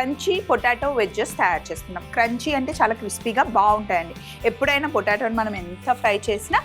Crunchy potato wedges తయారు చేస్తున్నాం. Crunchy అంటే చాలా క్రిస్పీగా బాగుంటాయండి. ఎప్పుడైనా పొటాటోని మనం ఎంత ఫ్రై చేసినా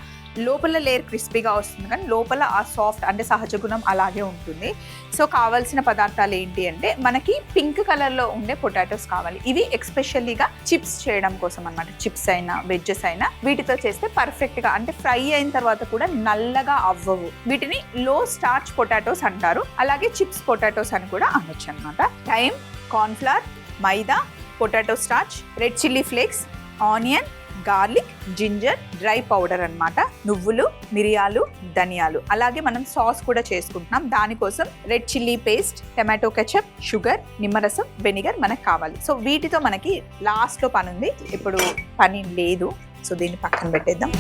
లోపల లేయర్ క్రిస్పీగా వస్తుంది, కానీ లోపల ఆ సాఫ్ట్ అంటే సహజ గుణం అలాగే ఉంటుంది. సో కావాల్సిన పదార్థాలు ఏంటి అంటే మనకి పింక్ కలర్లో ఉండే పొటాటోస్ కావాలి. ఇవి ఎక్స్పెషల్లీగా చిప్స్ చేయడం కోసం అన్నమాట. చిప్స్ అయినా వెజ్జెస్ అయినా వీటితో చేస్తే పర్ఫెక్ట్గా అంటే ఫ్రై అయిన తర్వాత కూడా నల్లగా అవ్వవు. వీటిని లో స్టార్చ్ పొటాటోస్ అంటారు, అలాగే చిప్స్ పొటాటోస్ అని కూడా అనొచ్చు అనమాట. Thyme, cornflour, maida, potato starch, red chilli flakes, onion, garlic, ginger, dry powder అన్నమాట, నువ్వులు, మిరియాలు, ధనియాలు. అలాగే మనం సాస్ కూడా చేసుకుంటున్నాం. దానికోసం red chilli paste, tomato ketchup, sugar, నిమ్మరసం, వెనిగర్ మనకు కావాలి. సో వీటితో మనకి లాస్ట్లో పని ఉంది, ఇప్పుడు పని లేదు. సో దీన్ని పక్కన పెట్టేద్దాం.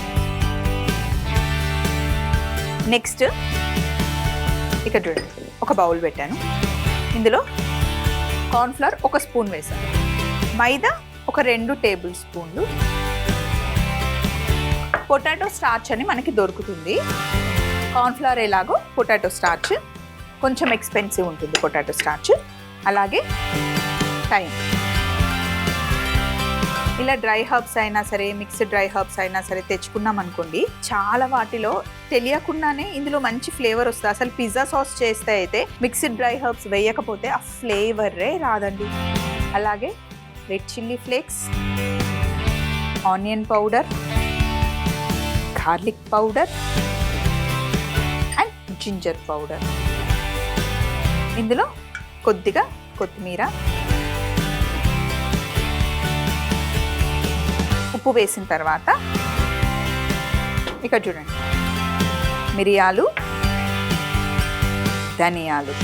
నెక్స్ట్ ఇక్కడ చూడండి, ఒక బౌల్ పెట్టాను. ఇందులో కార్న్ఫ్లవర్ 1 స్పూన్ వేసాను, మైదా ఒక 2 టేబుల్ స్పూన్లు, పొటాటో స్టార్చ్ అని మనకి దొరుకుతుంది. కార్న్ఫ్లవర్ ఎలాగో పొటాటో స్టార్చ్ కొంచెం ఎక్స్పెన్సివ్ ఉంటుంది పొటాటో స్టార్చ్. అలాగే టైం. ఇలా డ్రై హర్బ్స్ అయినా సరే, మిక్స్డ్ డ్రై హర్బ్స్ అయినా సరే తెచ్చుకున్నాం అనుకోండి, చాలా వాటిలో తెలియకుండానే ఇందులో మంచి ఫ్లేవర్ వస్తుంది. అసలు పిజ్జా సాస్ చేస్తే అయితే మిక్స్డ్ డ్రై హర్బ్స్ వేయకపోతే ఆ ఫ్లేవరే రాదండి. అలాగే red chilli flakes, onion powder, garlic powder and ginger powder. ఇందులో కొద్దిగా కొత్తిమీర, ఉప్పు వేసిన తర్వాత ఇక్కడ చూడండి మిరియాలు, ధనియాలు,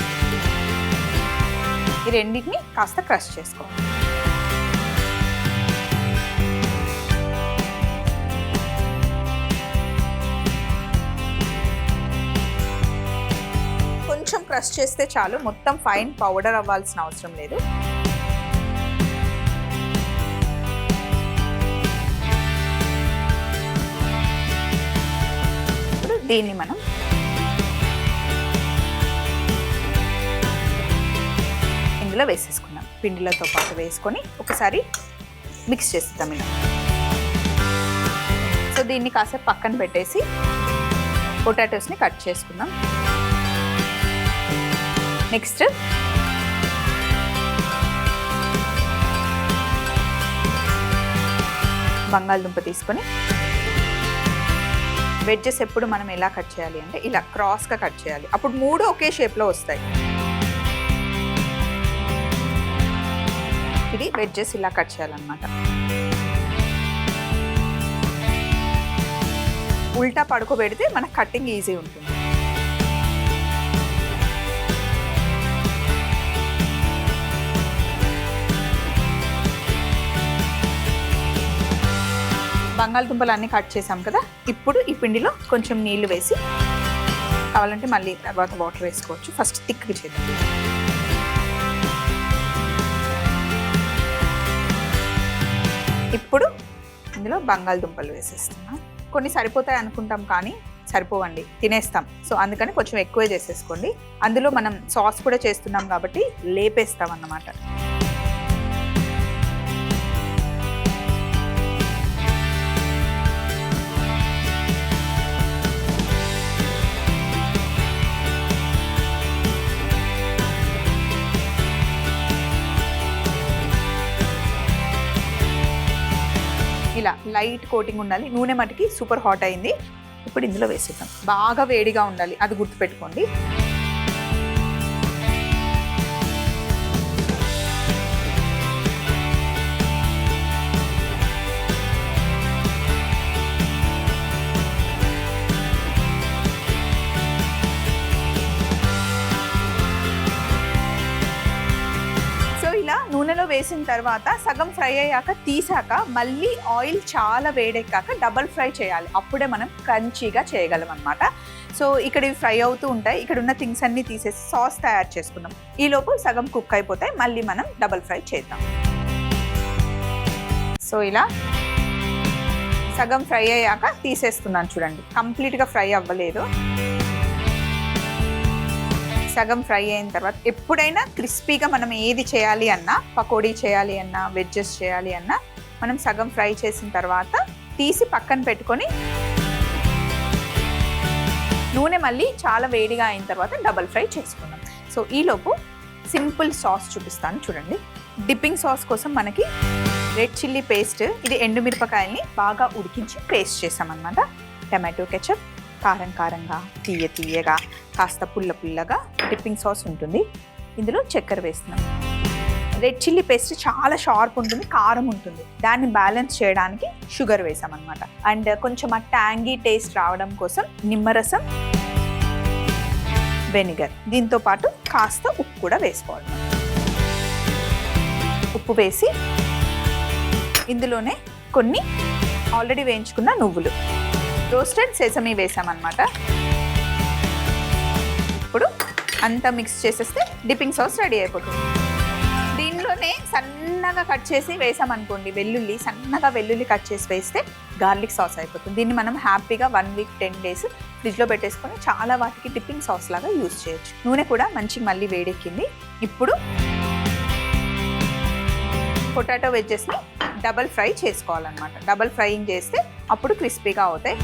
ఈ రెండింటిని కాస్త క్రష్ చేసుకోవాలి. కొంచెం క్రష్ చేస్తే చాలు, మొత్తం ఫైన్ పౌడర్ అవ్వాల్సిన అవసరం లేదు. ఇప్పుడు దీన్ని మనం ఇందులో వేసేసుకున్నాం. పిండిలతో పాటు వేసుకొని ఒకసారి మిక్స్ చేస్తాం ఇలా. సో దీన్ని కాసేపు పక్కన పెట్టేసి పొటాటోస్ని కట్ చేసుకుందాం. నెక్స్ట్ బంగాళదుంప తీసుకొని వెజ్జెస్ ఎప్పుడు మనం ఎలా కట్ చేయాలి అంటే ఇలా క్రాస్గా కట్ చేయాలి. అప్పుడు 3 ఒకే షేప్లో వస్తాయి. ఇది వెజ్జెస్ ఇలా కట్ చేయాలన్నమాట. ఉల్టా పడుకోబెడితే మనకు కట్టింగ్ ఈజీ ఉంటుంది. బంగాళదుంపలు అన్నీ కట్ చేసాం కదా, ఇప్పుడు ఈ పిండిలో కొంచెం నీళ్లు వేసి, కావాలంటే మళ్ళీ తర్వాత వాటర్ వేసుకోవచ్చు. ఫస్ట్ థిక్గా చేద్దాం. ఇప్పుడు ఇందులో బంగాళదుంపలు వేసేస్తున్నాం. కొన్ని సరిపోతాయి అనుకుంటాం కానీ సరిపోవండి, తినేస్తాం. సో అందుకని కొంచెం ఎక్కువే చేసేసుకోండి. అందులో మనం సాస్ కూడా చేస్తున్నాం కాబట్టి లేపేస్తాం అన్నమాట. ఇలా లైట్ కోటింగ్ ఉండాలి. నూనె మటుకి సూపర్ హాట్ అయింది. ఇప్పుడు ఇందులో వేసేద్దాం. బాగా వేడిగా ఉండాలి, అది గుర్తుపెట్టుకోండి. నూనెలో వేసిన తర్వాత సగం ఫ్రై అయ్యాక తీసాక మళ్ళీ ఆయిల్ చాలా వేడెక్కాక డబల్ ఫ్రై చేయాలి. అప్పుడే మనం క్రంచీగా చేయగలం అన్నమాట. సో ఇక్కడ ఇవి ఫ్రై అవుతూ ఉంటాయి. ఇక్కడ ఉన్న థింగ్స్ అన్నీ తీసేసి సాస్ తయారు చేసుకుందాం. ఈలోపు సగం కుక్ అయిపోతాయి, మళ్ళీ మనం డబల్ ఫ్రై చేద్దాం. సో ఇలా సగం ఫ్రై అయ్యాక తీసేస్తున్నాను చూడండి, కంప్లీట్గా ఫ్రై అవ్వలేదు. సగం ఫ్రై అయిన తర్వాత ఎప్పుడైనా క్రిస్పీగా మనం ఏది చేయాలి అన్నా, పకోడీ చేయాలి అన్నా, వెజ్జెస్ చేయాలి అన్నా, మనం సగం ఫ్రై చేసిన తర్వాత తీసి పక్కన పెట్టుకొని నూనె మళ్ళీ చాలా వేడిగా అయిన తర్వాత డబల్ ఫ్రై చేసుకుందాం. సో ఈలోపు సింపుల్ సాస్ చూపిస్తాను చూడండి. డిప్పింగ్ సాస్ కోసం మనకి రెడ్ చిల్లీ పేస్ట్, ఇది ఎండుమిరపకాయల్ని బాగా ఉడికించి పేస్ట్ చేసామన్నమాట. టమాటో కెచప్, కారం కారంగా, తీయగా, కాస్త పుల్లగా డిప్పింగ్ సాస్ ఉంటుంది. ఇందులో చక్కెర వేస్తున్నాం. రెడ్ చిల్లీ పేస్ట్ చాలా షార్ప్ ఉంటుంది, కారం ఉంటుంది. దాన్ని బ్యాలెన్స్ చేయడానికి షుగర్ వేసామన్నమాట. అండ్ కొంచెం ఆ ట్యాంగీ టేస్ట్ రావడం కోసం నిమ్మరసం, వెనిగర్, దీంతో పాటు కాస్త ఉప్పు కూడా వేసుకోవాలి. ఉప్పు వేసి ఇందులోనే కొన్ని ఆల్రెడీ వేయించుకున్న నువ్వులు, రోస్టెడ్ సెసమీ వేసామన్నమాట. ఇప్పుడు అంతా మిక్స్ చేసేస్తే డిప్పింగ్ సాస్ రెడీ అయిపోతుంది. దీనిలోనే సన్నగా కట్ చేసి వేసామనుకోండి, వెల్లుల్లి సన్నగా వెల్లుల్లి కట్ చేసి వేస్తే గార్లిక్ సాస్ అయిపోతుంది. దీన్ని మనం హ్యాపీగా 1 వీక్ 10 డేస్ ఫ్రిడ్జ్లో పెట్టేసుకొని చాలా వాటికి డిప్పింగ్ సాస్ లాగా యూజ్ చేయొచ్చు. నూనె కూడా మంచిగా మళ్ళీ వేడెక్కింది. ఇప్పుడు పొటాటో వెజ్జెస్ని డబల్ ఫ్రై చేసుకోవాలన్నమాట. డబల్ ఫ్రైయింగ్ చేస్తే అప్పుడు క్రిస్పీగా అవుతాయి.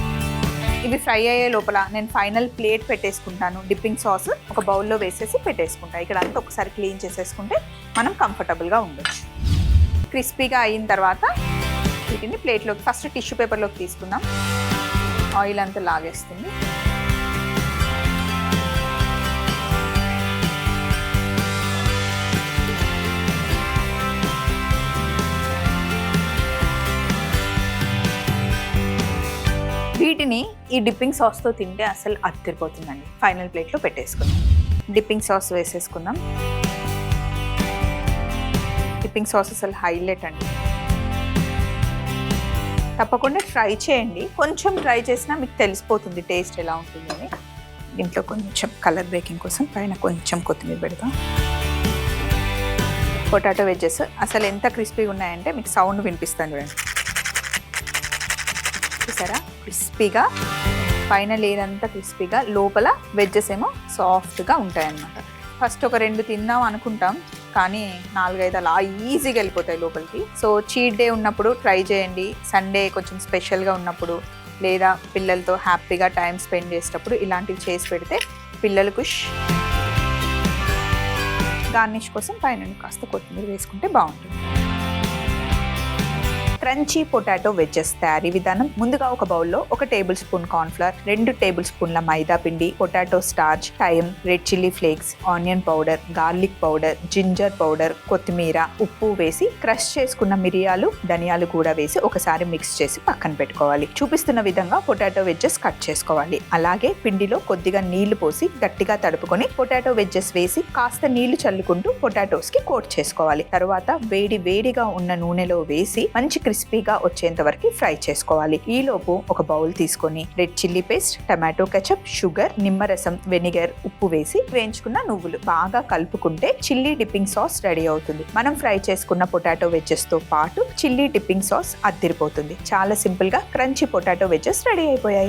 ఇవి ఫ్రై అయ్యే లోపల నేను ఫైనల్ ప్లేట్ పెట్టేసుకుంటాను. డిప్పింగ్ సాస్ ఒక బౌల్లో వేసేసి పెట్టేసుకుంటాను. ఇక్కడ అంతా ఒకసారి క్లీన్ చేసేసుకుంటే మనం కంఫర్టబుల్గా ఉండొచ్చు. క్రిస్పీగా అయిన తర్వాత వీటిని ప్లేట్లోకి ఫస్ట్ టిష్యూ పేపర్లోకి తీసుకుందాం. ఆయిల్ అంతా లాగేస్తుంది. వీటిని ఈ డిప్పింగ్ సాస్తో తింటే అసలు అదిరిపోతుందండి. ఫైనల్ ప్లేట్లో పెట్టేసుకుందాం. డిప్పింగ్ సాస్ వేసేసుకుందాం. డిప్పింగ్ సాస్ అసలు హైలైట్ అండి. తప్పకుండా ట్రై చేయండి. కొంచెం ట్రై చేసినా మీకు తెలిసిపోతుంది టేస్ట్ ఎలా ఉంటుంది అని. దీంట్లో కొంచెం కలర్ బ్రేకింగ్ కోసం పైన కొంచెం కొత్తిమీర పెడతాం. పొటాటో వెజ్జెస్ అసలు ఎంత క్రిస్పీగా ఉన్నాయంటే మీకు సౌండ్ వినిపిస్తాను చూడండి. చూసారా, క్రిస్పీగా పైన లేయర్ అంతా క్రిస్పీగా, లోపల వెజ్జెస్ ఏమో సాఫ్ట్గా ఉంటాయన్నమాట. ఫస్ట్ ఒక 2 తిందాం అనుకుంటాం, కానీ 4-5 అలా ఈజీగా వెళ్ళిపోతాయి లోపలికి. సో చీట్ డే ఉన్నప్పుడు ట్రై చేయండి. సండే కొంచెం స్పెషల్గా ఉన్నప్పుడు, లేదా పిల్లలతో హ్యాపీగా టైం స్పెండ్ చేసేటప్పుడు ఇలాంటివి చేసి పెడితే పిల్లలు ఖుష్. గార్నిష్ కోసం పైన కాస్త కొత్తిమీర వేసుకుంటే బాగుంటుంది. క్రంచీ పొటాటో వెజ్జెస్ తయారీ విధానం. ముందుగా ఒక బౌల్లో 1 టేబుల్ స్పూన్ కార్న్ఫ్లవర్, 2 టేబుల్ స్పూన్ల మైదా పిండి, potato starch, thyme, red chilli flakes, onion powder, garlic powder, ginger powder, కొత్తిమీర, ఉప్పు వేసి క్రష్ చేసుకున్న మిరియాలు, ధనియాలు కూడా వేసి ఒకసారి మిక్స్ చేసి పక్కన పెట్టుకోవాలి. చూపిస్తున్న విధంగా పొటాటో వెజ్జెస్ కట్ చేసుకోవాలి. అలాగే పిండిలో కొద్దిగా నీళ్లు పోసి గట్టిగా తడుపుకొని పొటాటో వెజ్జెస్ వేసి కాస్త నీళ్లు చల్లుకుంటూ పొటాటోస్ కి కోట్ చేసుకోవాలి. తర్వాత వేడిగా ఉన్న నూనెలో వేసి మంచి క్రిస్పీగా వచ్చేంత వరకు ఫ్రై చేసుకోవాలి. ఈలోపు ఒక బౌల్ తీసుకొని red chilli paste, tomato ketchup, sugar, నిమ్మరసం, వెనిగర్, ఉప్పు వేసి వేయించుకున్న నువ్వులు బాగా కలుపుకుంటే చిల్లీ డిప్పింగ్ సాస్ రెడీ అవుతుంది. మనం ఫ్రై చేసుకున్న పొటాటో వెజ్జెస్ తో పాటు చిల్లీ డిప్పింగ్ సాస్ అద్దిరిపోతుంది. చాలా సింపుల్ గా క్రంచీ పొటాటో వెజ్జెస్ రెడీ అయిపోయాయి.